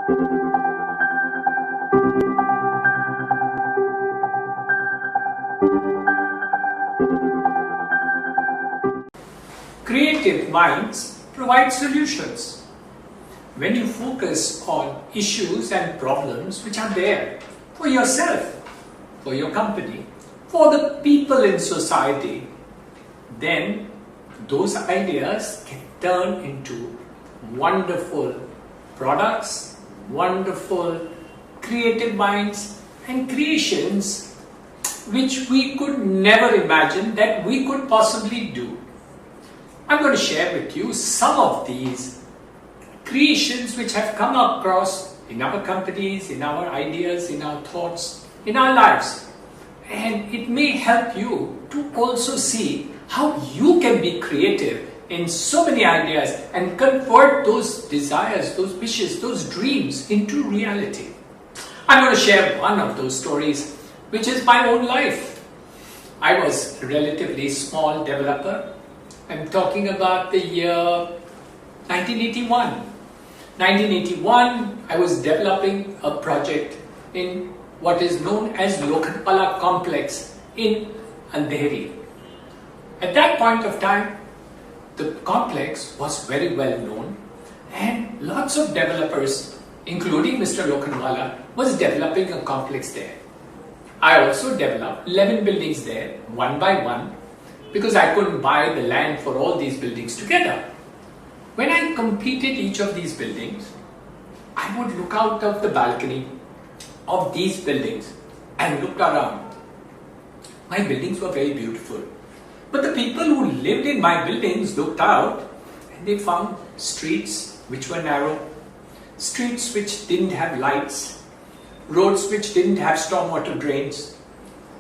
Creative minds provide solutions. When you focus on issues and problems which are there for yourself, for your company, for the people in society, then those ideas can turn into wonderful products, wonderful creative minds and creations which we could never imagine that we could possibly do. I'm going to share with you some of these creations which have come across in our companies, in our ideas, in our thoughts, in our lives. And it may help you to also see how you can be creative in so many ideas and convert those desires, those wishes, those dreams into reality. I'm going to share one of those stories, which is my own life. I was a relatively small developer. I'm talking about the year 1981. 1981, I was developing a project in what is known as Lokhandwala complex in Andheri. At that point of time, the complex was very well known and lots of developers, including Mr. Lokhandwala, was developing a complex there. I also developed 11 buildings there, one by one, because I couldn't buy the land for all these buildings together. When I completed each of these buildings, I would look out of the balcony of these buildings and looked around. My buildings were very beautiful, but the people who lived in my buildings looked out and they found streets which were narrow, streets which didn't have lights, roads which didn't have stormwater drains.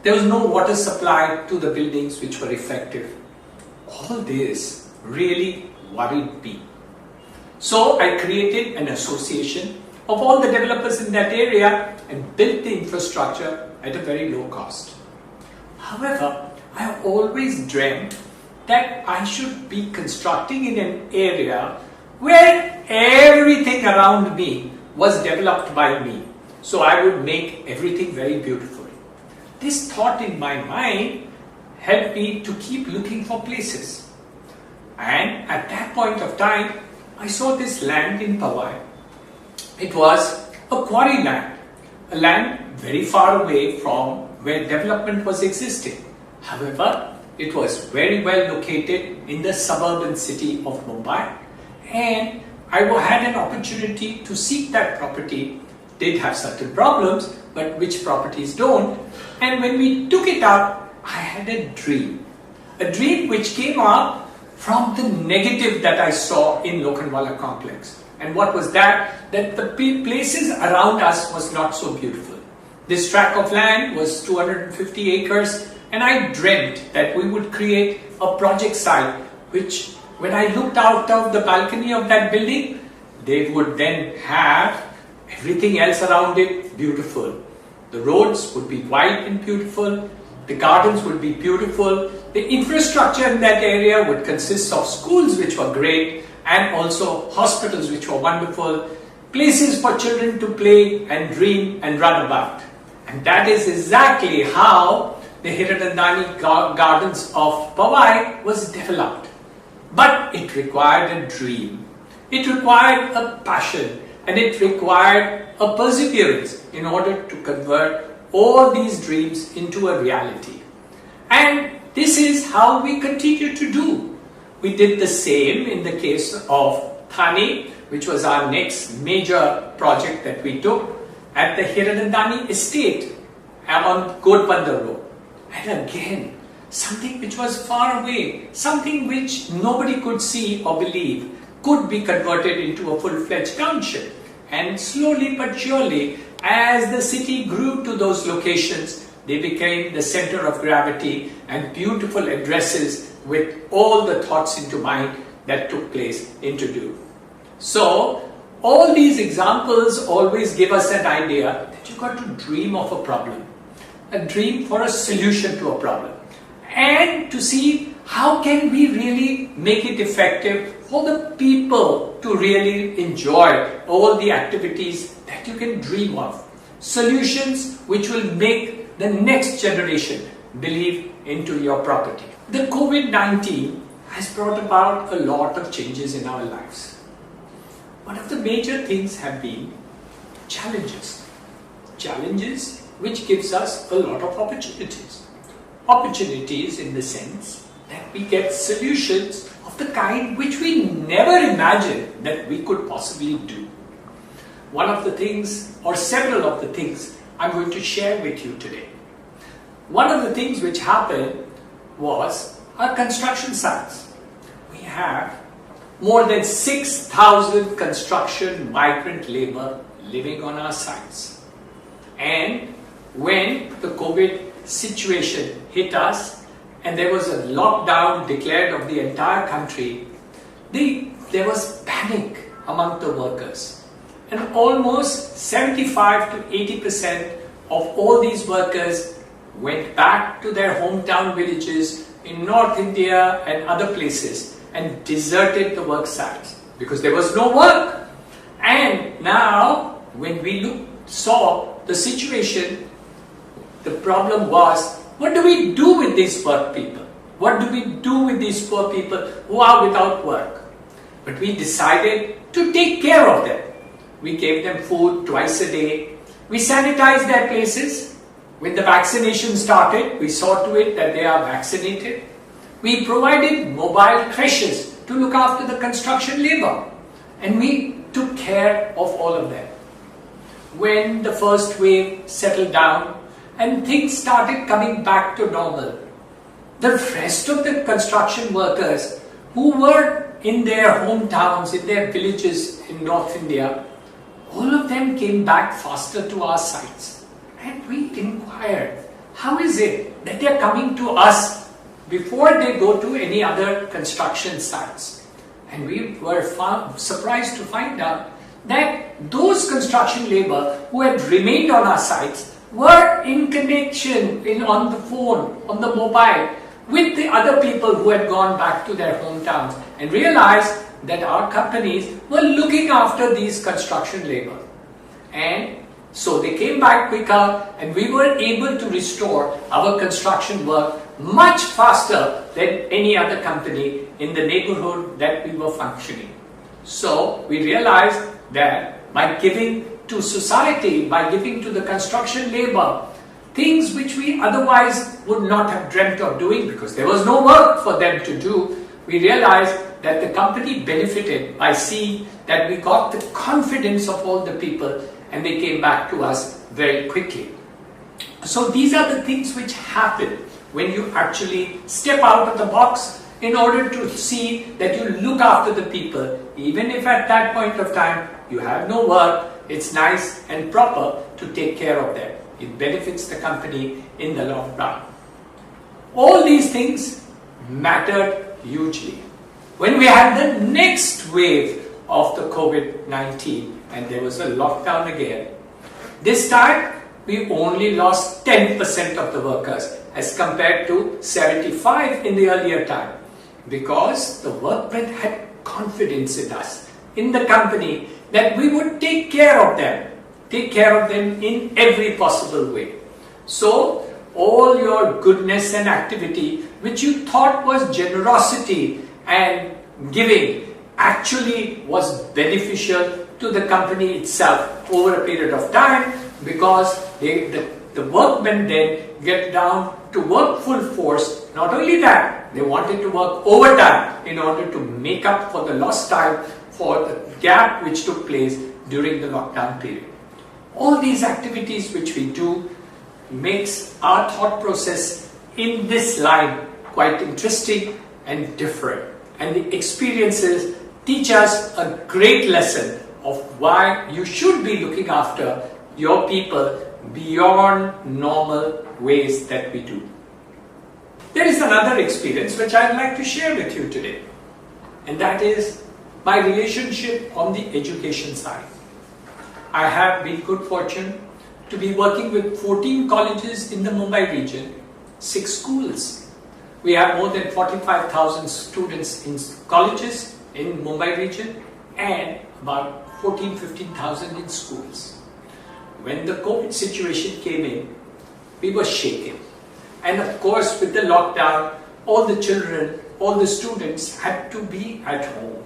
There was no water supply to the buildings which were effective. All this really worried me. So I created an association of all the developers in that area and built the infrastructure at a very low cost. However, I have always dreamt that I should be constructing in an area where everything around me was developed by me. So I would make everything very beautiful. This thought in my mind helped me to keep looking for places. And at that point of time, I saw this land in Pawai. It was a quarry land, a land very far away from where development was existing. However, it was very well located in the suburban city of Mumbai, and I had an opportunity to seek that property. Did have certain problems, but which properties don't. And when we took it up, I had a dream which came up from the negative that I saw in Lokhandwala complex. And what was that? That the places around us was not so beautiful. This tract of land was 250 acres, and I dreamt that we would create a project site which, when I looked out of the balcony of that building, they would then have everything else around it beautiful. The roads would be wide and beautiful. The gardens would be beautiful. The infrastructure in that area would consist of schools which were great, and also hospitals which were wonderful, places for children to play and dream and run about. And that is exactly how the Hiranandani Gardens of Pawai was developed. But it required a dream. It required a passion. And it required a perseverance in order to convert all these dreams into a reality. And this is how we continue to do. We did the same in the case of Thane, which was our next major project that we took at the Hiranandani estate on Godbandar Road. And again, something which was far away, something which nobody could see or believe, could be converted into a full-fledged township. And slowly but surely, as the city grew to those locations, they became the center of gravity and beautiful addresses with all the thoughts into mind that took place into do. So, all these examples always give us an idea that you've got to dream of a problem, a dream for a solution to a problem, and to see how can we really make it effective for the people to really enjoy all the activities you can dream of. Solutions which will make the next generation believe into your property. The COVID-19 has brought about a lot of changes in our lives. One of the major things have been challenges. Challenges which gives us a lot of opportunities. Opportunities in the sense that we get solutions of the kind which we never imagined that we could possibly do. One of the things, or several of the things, I'm going to share with you today. One of the things which happened was our construction sites. We have more than 6,000 construction migrant labor living on our sites. And when the COVID situation hit us and there was a lockdown declared of the entire country, there was panic among the workers. And almost 75 to 80% of all these workers went back to their hometown villages in North India and other places and deserted the work sites because there was no work. And now when we saw the situation, the problem was, what do we do with these work people? What do we do with these poor people who are without work? But we decided to take care of them. We gave them food twice a day. We sanitized their places. When the vaccination started, we saw to it that they are vaccinated. We provided mobile creches to look after the construction labor. And we took care of all of them. When the first wave settled down and things started coming back to normal, the rest of the construction workers who were in their hometowns, in their villages in North India, all of them came back faster to our sites. And we inquired, how is it that they are coming to us before they go to any other construction sites? And we were surprised to find out that those construction labor who had remained on our sites were in connection on the phone, on the mobile, with the other people who had gone back to their hometowns and realized that our companies were looking after these construction labor. And so they came back quicker and we were able to restore our construction work much faster than any other company in the neighborhood that we were functioning. So we realized that by giving to society, by giving to the construction labor, things which we otherwise would not have dreamt of doing because there was no work for them to do, we realized that the company benefited by seeing that we got the confidence of all the people and they came back to us very quickly. So these are the things which happen when you actually step out of the box in order to see that you look after the people. Even if at that point of time you have no work, it's nice and proper to take care of them. It benefits the company in the long run. All these things mattered hugely. When we had the next wave of the COVID-19 and there was a lockdown again, this time we only lost 10% of the workers as compared to 75 in the earlier time, because the workmen had confidence in us, in the company, that we would take care of them in every possible way. So all your goodness and activity which you thought was generosity and giving actually was beneficial to the company itself over a period of time, because the workmen then get down to work full force. Not only that, they wanted to work overtime in order to make up for the lost time, for the gap which took place during the lockdown period. All these activities which we do makes our thought process in this line quite interesting and different. And the experiences teach us a great lesson of why you should be looking after your people beyond normal ways that we do. There is another experience which I'd like to share with you today, and that is my relationship on the education side. I have been good fortune to be working with 14 colleges in the Mumbai region, 6 schools. We have more than 45,000 students in colleges in Mumbai region and about 14,000 to 15,000 in schools. when the COVID situation came in, we were shaken. And of course, with the lockdown, all the children, all the students had to be at home.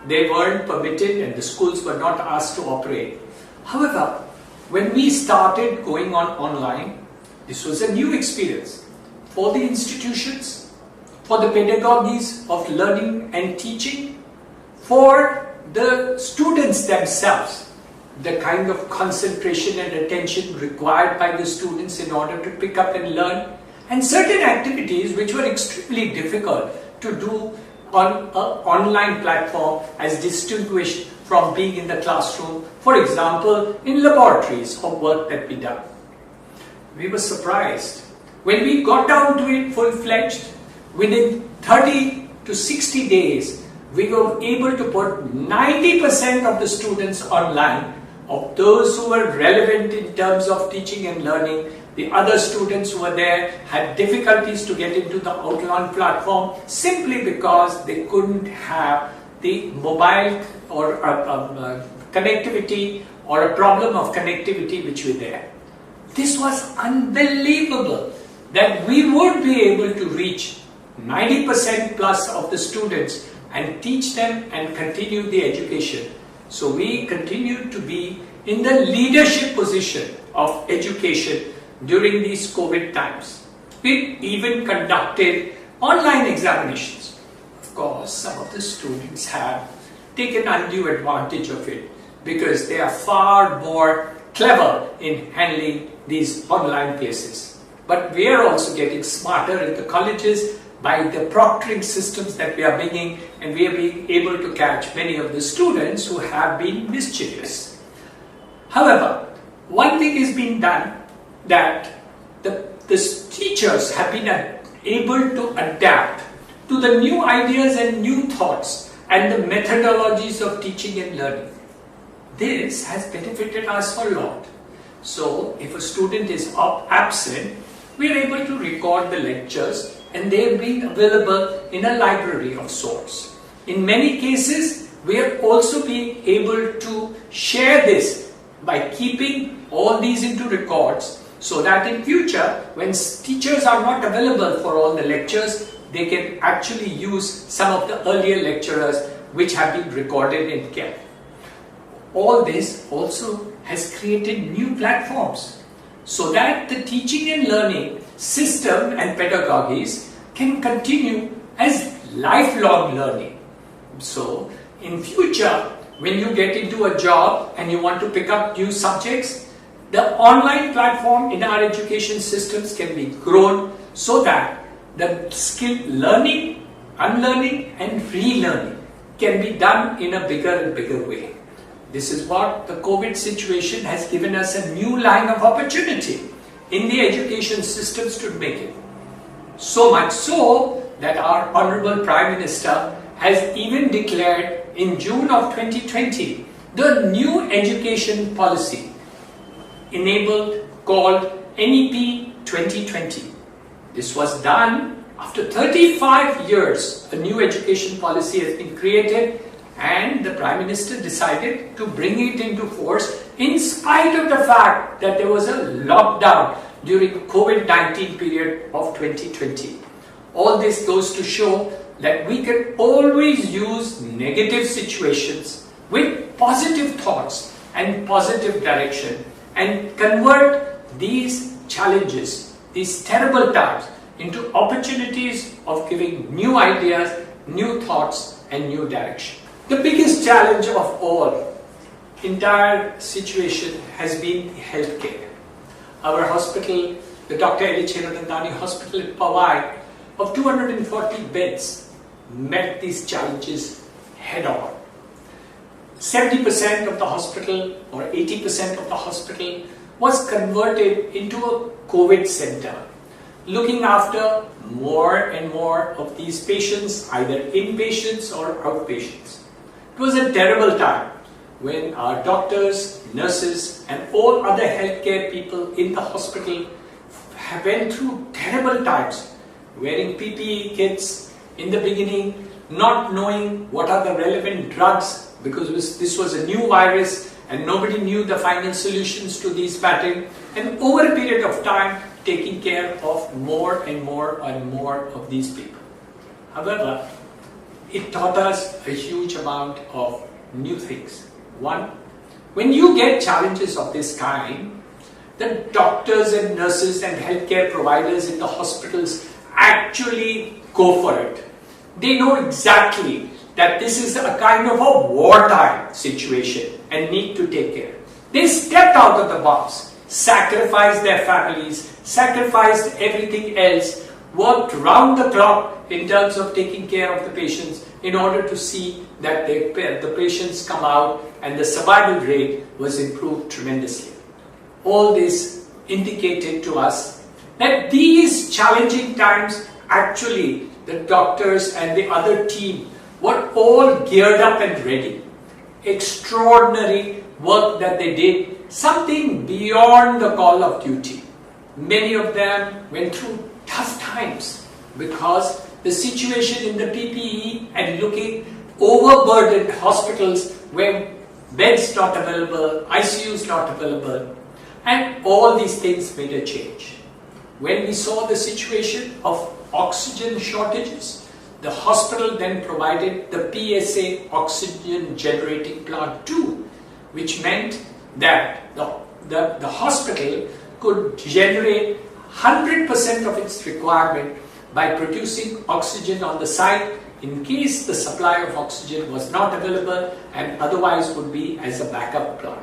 They weren't permitted and the schools were not asked to operate. However, when we started going on online, this was a new experience for the institutions, for the pedagogies of learning and teaching, for the students themselves, the kind of concentration and attention required by the students in order to pick up and learn, and certain activities which were extremely difficult to do on an online platform as distinguished from being in the classroom, for example, in laboratories or work that we done. We were surprised. When we got down to it full-fledged, within 30 to 60 days, we were able to put 90% of the students online, of those who were relevant in terms of teaching and learning. The other students who were there had difficulties to get into the online platform simply because they couldn't have the mobile or connectivity or a problem of connectivity which were there. This was unbelievable that we would be able to reach 90% plus of the students and teach them and continue the education. So we continued to be in the leadership position of education during these COVID times. We even conducted online examinations. Of course, some of the students have taken undue advantage of it because they are far more clever in handling these online places. But we are also getting smarter in the colleges by the proctoring systems that we are bringing, and we are being able to catch many of the students who have been mischievous. However, one thing is being done that the teachers have been able to adapt to the new ideas and new thoughts and the methodologies of teaching and learning. This has benefited us a lot. So, if a student is absent, we are able to record the lectures and they are being available in a library of sorts. In many cases, we are also being able to share this by keeping all these into records so that in future, when teachers are not available for all the lectures, they can actually use some of the earlier lecturers which have been recorded and kept. All this also has created new platforms so that the teaching and learning system and pedagogies can continue as lifelong learning. So, in future, when you get into a job and you want to pick up new subjects, the online platform in our education systems can be grown so that the skill learning, unlearning and relearning can be done in a bigger and bigger way. This is what the COVID situation has given us a new line of opportunity in the education systems to make it. So much so that our Honorable Prime Minister has even declared in June of 2020 the new education policy enabled called NEP 2020. This was done after 35 years. A new education policy has been created and the Prime Minister decided to bring it into force in spite of the fact that there was a lockdown during COVID-19 period of 2020. All this goes to show that we can always use negative situations with positive thoughts and positive direction and convert these challenges, these terrible times, into opportunities of giving new ideas, new thoughts and new direction. The biggest challenge of all, entire situation has been healthcare. Our hospital, the Dr. Hiranandani Hospital at Powai, of 240 beds, met these challenges head on. 70% of the hospital or 80% of the hospital was converted into a COVID center, looking after more and more of these patients, either inpatients or outpatients. It was a terrible time when our doctors, nurses and all other healthcare people in the hospital went through terrible times, wearing PPE kits in the beginning, not knowing what are the relevant drugs because this was a new virus and nobody knew the final solutions to these patterns, and over a period of time taking care of more and more and more of these people. However, it taught us a huge amount of new things. One, when you get challenges of this kind, the doctors and nurses and healthcare providers in the hospitals actually go for it. They know exactly that this is a kind of a wartime situation and need to take care. They stepped out of the box, sacrificed their families, sacrificed everything else, worked round the clock in terms of taking care of the patients in order to see that the patients come out and the survival rate was improved tremendously. All this indicated to us that these challenging times, actually the doctors and the other team were all geared up and ready. Extraordinary work that they did, something beyond the call of duty. Many of them went through tough times because the situation in the PPE and looking overburdened hospitals where beds not available, ICUs not available, and all these things made a change. When we saw the situation of oxygen shortages, the hospital then provided the PSA oxygen generating plant too, which meant that the hospital could generate 100% of its requirement by producing oxygen on the site in case the supply of oxygen was not available and otherwise would be as a backup plant.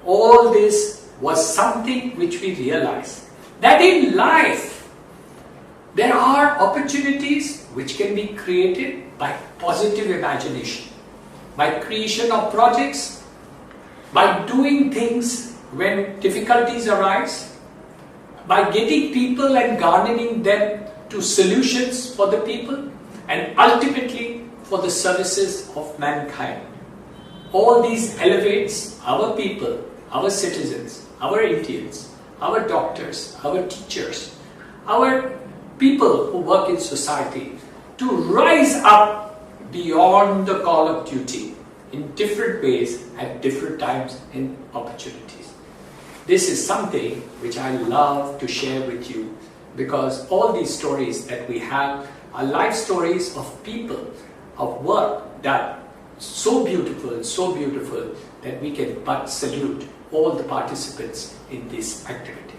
All this was something which we realized that in life there are opportunities which can be created by positive imagination, by creation of projects, by doing things when difficulties arise, by getting people and garnering them to solutions for the people, and ultimately for the services of mankind. All these elevates our people, our citizens, our Indians, our doctors, our teachers, our people who work in society to rise up beyond the call of duty in different ways at different times and opportunities. This is something which I love to share with you because all these stories that we have are life stories of people, of work done so beautiful that we can but salute all the participants in this activity.